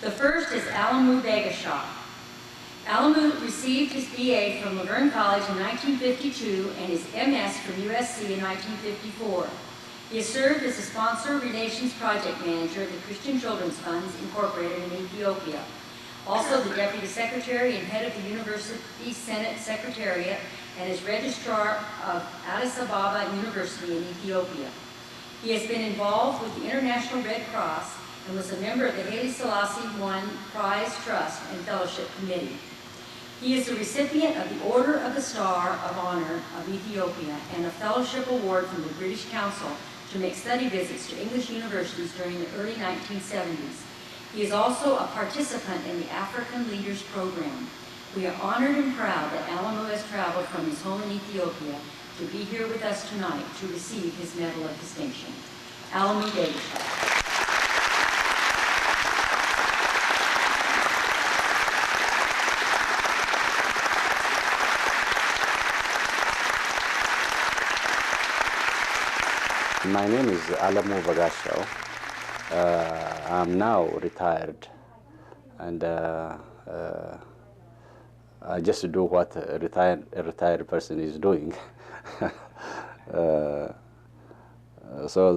The first is Alemu Begashaw. Alemu received his BA from Verne College in 1952 and his MS from USC in 1954. He has served as a Sponsor Relations Project Manager of the Christian Children's Funds, Incorporated in Ethiopia. Also the Deputy Secretary and Head of the University Senate Secretariat and is Registrar of Addis Ababa University in Ethiopia. He has been involved with the International Red Cross and was a member of the Haile Selassie I Prize Trust and Fellowship Committee. He is the recipient of the Order of the Star of Honor of Ethiopia and a Fellowship Award from the British Council to make study visits to English universities during the early 1970s. He is also a participant in the African Leaders Program. We are honored and proud that Alemu has traveled from his home in Ethiopia to be here with us tonight to receive his Medal of Distinction. Alemu Begashaw. My name is Alemu Begashaw. I'm now retired, and I just do what a retired person is doing. So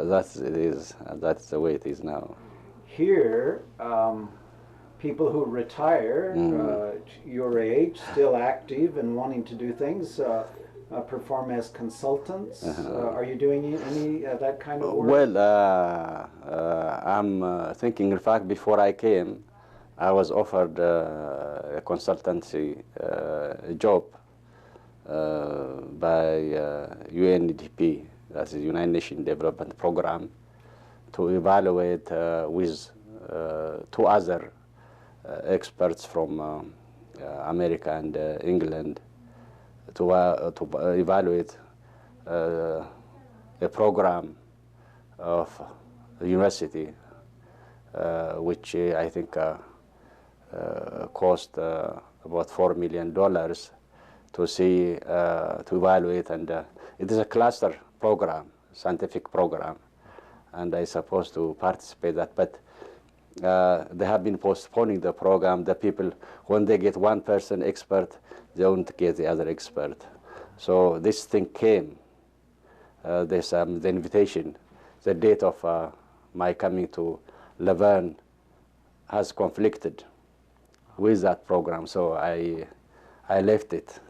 that's it is. That's the way it is now. Here, people who retire, your age, still active and wanting to do things, perform as consultants. Are you doing any that kind of work? Well, I'm thinking, in fact, before I came, I was offered a consultancy job by UNDP, that's the United Nations Development Program, to evaluate with two other experts from America and England to evaluate a program of the university, which I think cost about $4 million to see, to evaluate, and it is a cluster program, scientific program, and I supposed to participate that, but they have been postponing the program. The people, when they get one person expert, they don't get the other expert. So this thing came, the invitation, the date of my coming to Laverne has conflicted with that program, so I left it,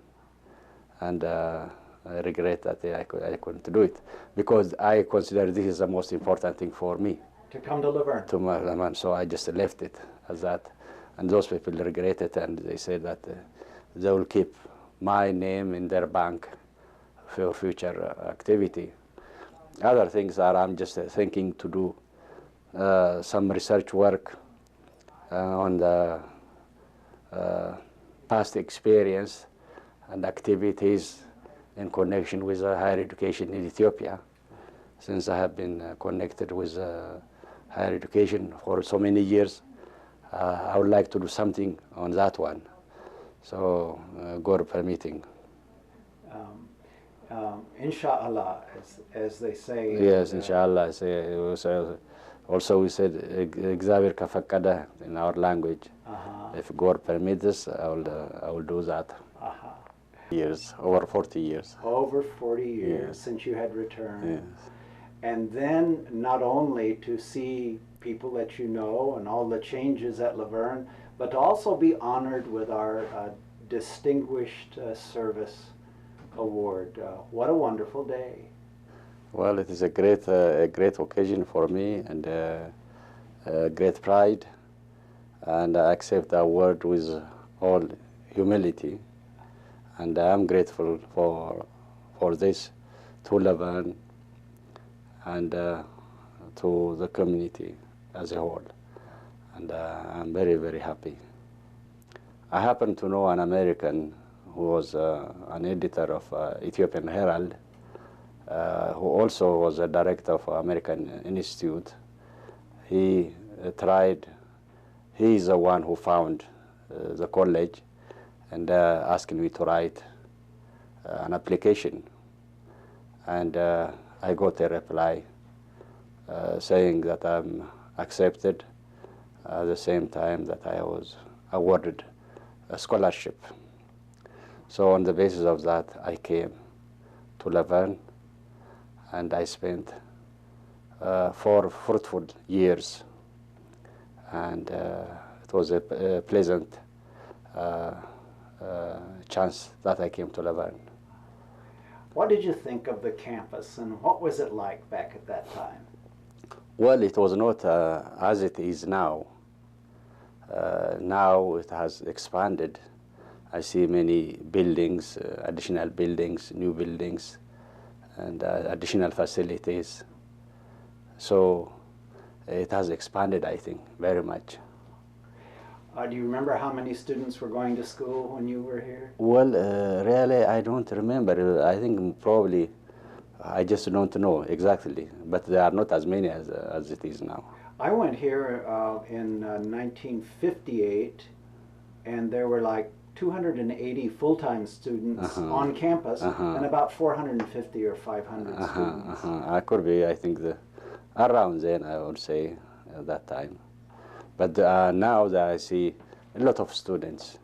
and I regret that I couldn't do it, because I consider this is the most important thing for me. To come to Laverne? To Laverne, so I just left it as that, and those people regret it, and they say that they will keep my name in their bank for future activity. Other things are I'm just thinking to do some research work on the past experience and activities in connection with higher education in Ethiopia, since I have been connected with higher education for so many years. I would like to do something on that one. So, God permitting. Inshallah, as they say. Yes, inshallah. Also, we said, Xavier Kafakada in our language. If God permits, I will do that. Years, over 40 years. Over 40 years, yes, since you had returned. Yes. And then not only to see people that you know and all the changes at Laverne, but to also be honored with our Distinguished Service Award. What a wonderful day. Well, it is a great occasion for me, and great pride, and I accept the award with all humility, and I am grateful for this to Laverne and to the community as a whole, and I'm very, very happy. I happen to know an American who was an editor of Ethiopian Herald, who also was a director of American Institute. He is the one who found the college and asked me to write an application. And I got a reply saying that I'm accepted at the same time that I was awarded a scholarship. So on the basis of that, I came to Laverne, and I spent 4 fruitful years, and it was a pleasant chance that I came to Laverne. What did you think of the campus, and what was it like back at that time? Well, it was not as it is now. Now it has expanded. I see many buildings, additional buildings, new buildings, and additional facilities. So it has expanded, I think, very much. Do you remember how many students were going to school when you were here? Well, really, I don't remember. I think probably, I just don't know exactly, but there are not as many as it is now. I went here in 1958, and there were like 280 full-time students on campus, and about 450 or 500 students. I could be, I think, around then, I would say, at that time. But now that I see a lot of students,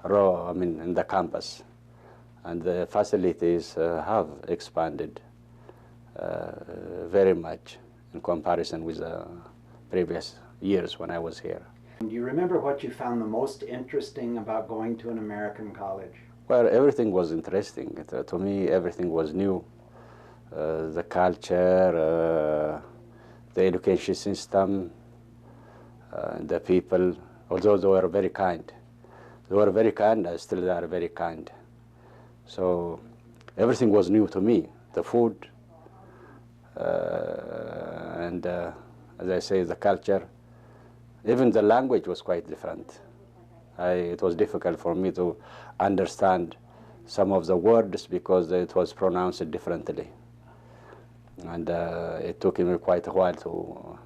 in the campus, and the facilities have expanded very much in comparison with the previous years when I was here. Do you remember what you found the most interesting about going to an American college? Well, everything was interesting. To me, everything was new. The culture, the education system, the people, although they were very kind. They were very kind, still they are very kind. So everything was new to me. The food, and as I say, the culture. Even the language was quite different. It was difficult for me to understand some of the words because it was pronounced differently. And it took me quite a while to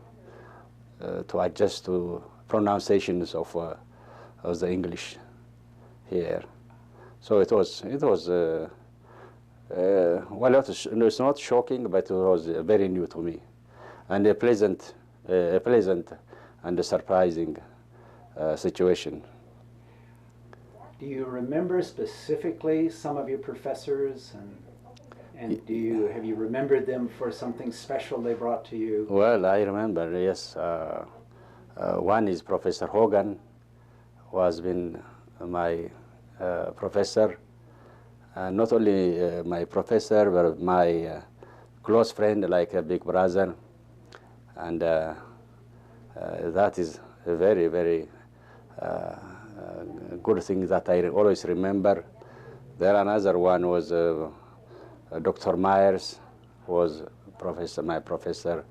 adjust to pronunciations of the English here. So it was well, it's not shocking, but it was very new to me, and a pleasant and a surprising situation. Do you remember specifically some of your professors, and have you remembered them for something special they brought to you? Well, I remember, yes. One is Professor Hogan, who has been my professor. Not only my professor, but my close friend, like a big brother. And that is a very, very good thing that I always remember. There another one was Dr. Myers, who was my professor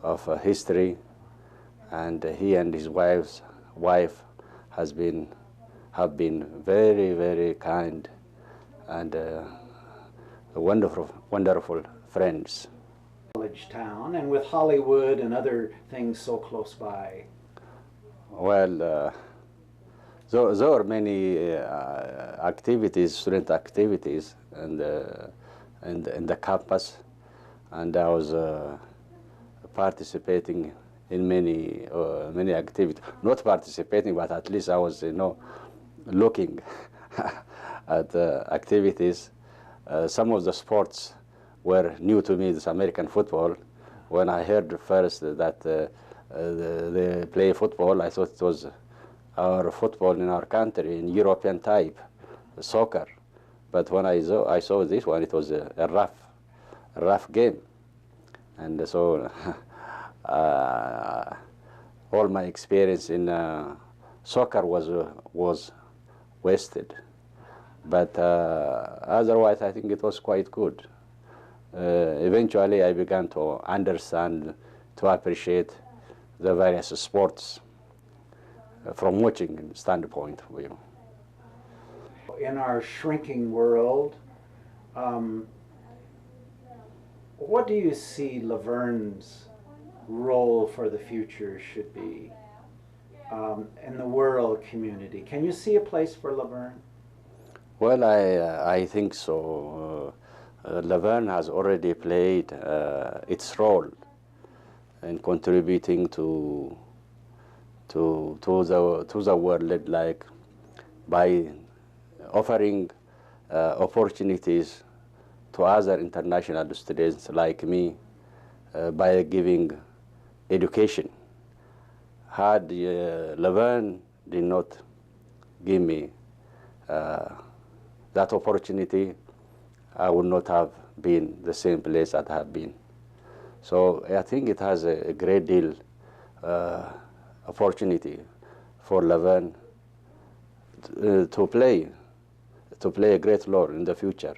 of history, and he and his wife have been very, very kind and wonderful friends. College town, and with Hollywood and other things so close by. Well, there were many activities, student activities, in the campus, and I was participating in many activities. Not participating, but at least I was, looking at activities. Some of the sports were new to me, this American football. When I heard first that they play football, I thought it was our football in our country, in European type, soccer. But when I saw this one, it was a rough game. And so all my experience in soccer was wasted. But otherwise, I think it was quite good. Eventually, I began to understand, to appreciate the various sports from watching standpoint. In our shrinking world, what do you see Laverne's role for the future should be in the world community? Can you see a place for Laverne? Well, I think so. Laverne has already played its role in contributing to to the world, like by offering opportunities to other international students like me, by giving education. Had Laverne did not give me that opportunity, I would not have been the same place that I have been. So I think it has a great deal opportunity for Laverne to play a great role in the future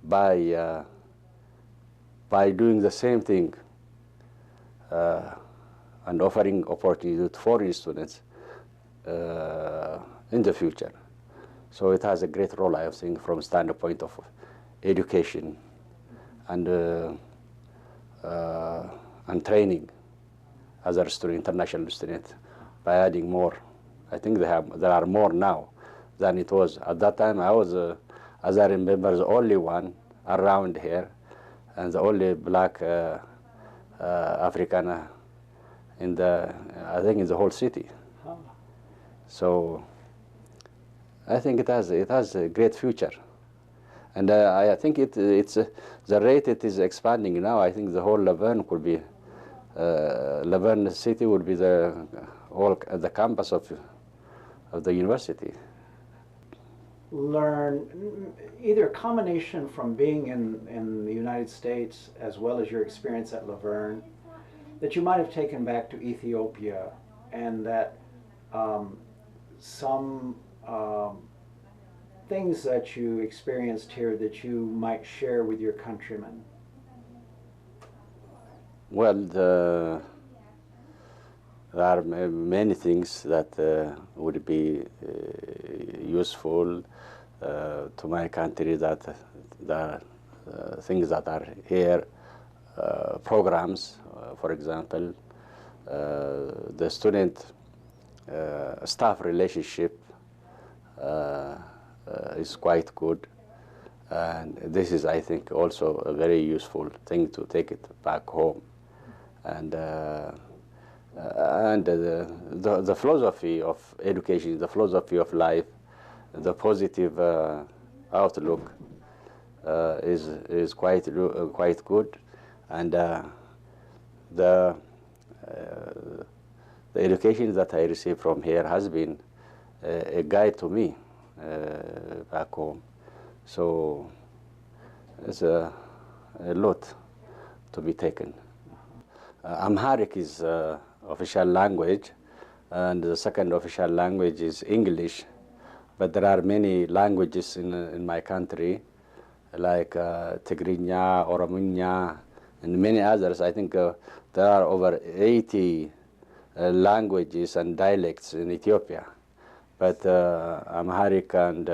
by doing the same thing and offering opportunity to foreign students in the future. So it has a great role, I think, from standpoint of education and training other international students by adding more. I think there are more now than it was. At that time, I was, as I remember, the only one around here and the only black African in the, I think, in the whole city. Huh. So I think it has a great future. And I think it's the rate it is expanding now. I think the whole Laverne could be, Laverne city would be the campus of the university. Learn either a combination from being in the United States as well as your experience at Laverne that you might have taken back to Ethiopia, and that some things that you experienced here that you might share with your countrymen. Well, there are many things that would be useful to my country, that the things that are here, programs, for example, the student staff relationship is quite good, and this is, I think, also a very useful thing to take it back home. And the philosophy of education, the philosophy of life, the positive outlook is quite good, and the education that I received from here has been a guide to me back home. So it's a lot to be taken. Amharic is official language, and the second official language is English. But there are many languages in my country, like Tigrinya, Orominya, and many others. I think there are over 80 languages and dialects in Ethiopia. But Amharic and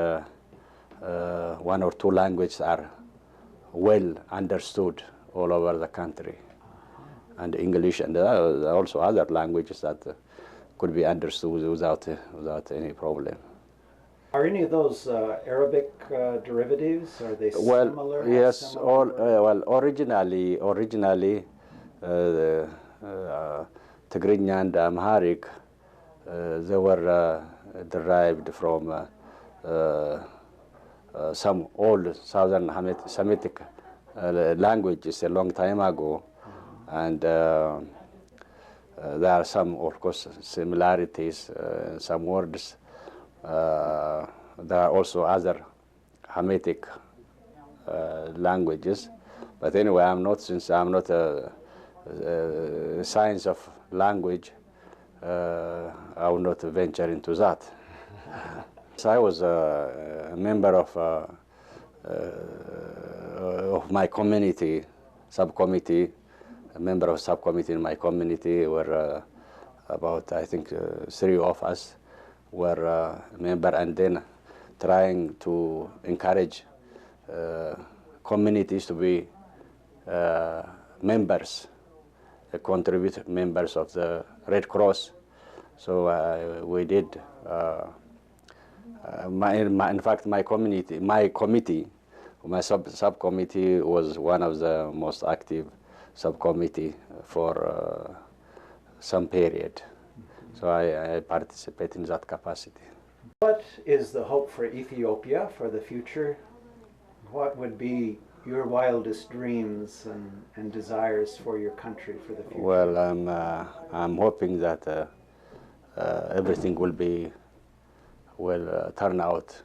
one or two languages are well understood all over the country. And English, and also other languages that could be understood without any problem. Are any of those Arabic derivatives? Are they similar? Yes. Originally, Tigrinya and Amharic, they were derived from some old Southern Semitic languages a long time ago. And there are some, of course, similarities, some words. There are also other Hamitic languages. But anyway, since I'm not a science of language, I will not venture into that. So I was a member of my community, subcommittee. A member of subcommittee in my community were about, I think, 3 of us were a member, and then trying to encourage communities to be members, contribute members of the Red Cross. So we did. In fact, my committee, my subcommittee was one of the most active subcommittee for some period. So I participate in that capacity. What is the hope for Ethiopia for the future? What would be your wildest dreams and desires for your country for the future? Well, I'm hoping that everything will turn out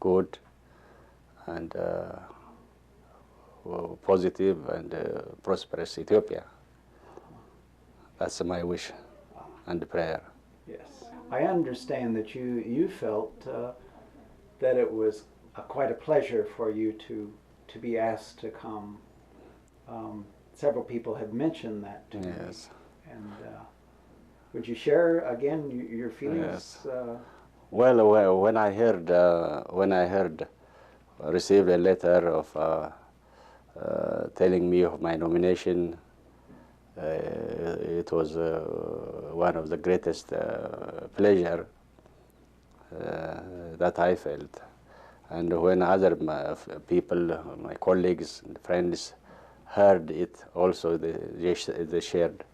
good and positive and prosperous Ethiopia. That's my wish and prayer. Yes. I understand that you felt that it was quite a pleasure for you to be asked to come. Several people have mentioned that to me. Yes. And would you share again your feelings? Yes. Well, when I received a letter of telling me of my nomination, it was one of the greatest pleasure that I felt. And when other people, my colleagues and friends, heard it, also they shared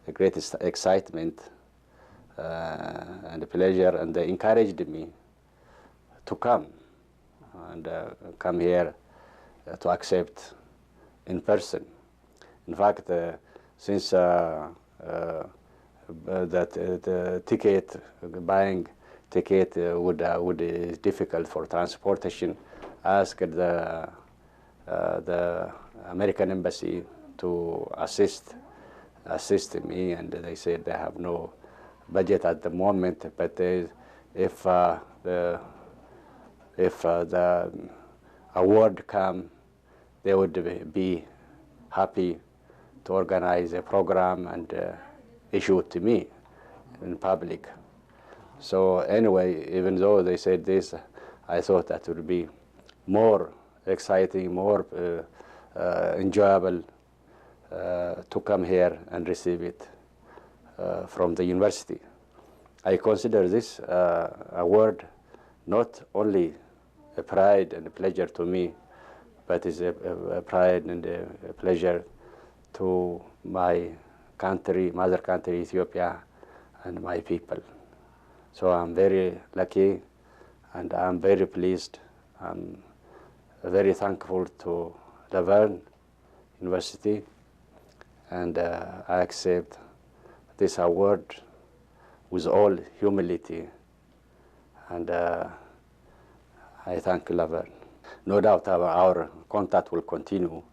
the greatest excitement and pleasure, and they encouraged me to come and come here to accept in person. In fact, since the buying ticket would is difficult for transportation, I asked the American embassy to assist me, and they said they have no budget at the moment, but if the award come, they would be happy to organize a program and issue it to me in public. So anyway, even though they said this, I thought that would be more exciting, more enjoyable to come here and receive it from the university. I consider this award not only a pride and a pleasure to me, but is a pride and a pleasure to my country, mother country, Ethiopia, and my people. So I'm very lucky, and I'm very pleased. I'm very thankful to Verne University, and I accept this award with all humility, and I thank Verne. No doubt our contact will continue,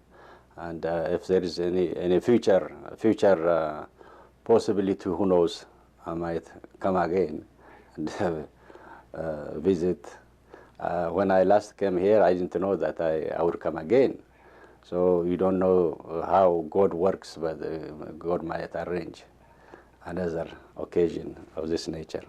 and if there is any future possibility, who knows, I might come again and visit. When I last came here, I didn't know that I would come again. So you don't know how God works, but God might arrange another occasion of this nature.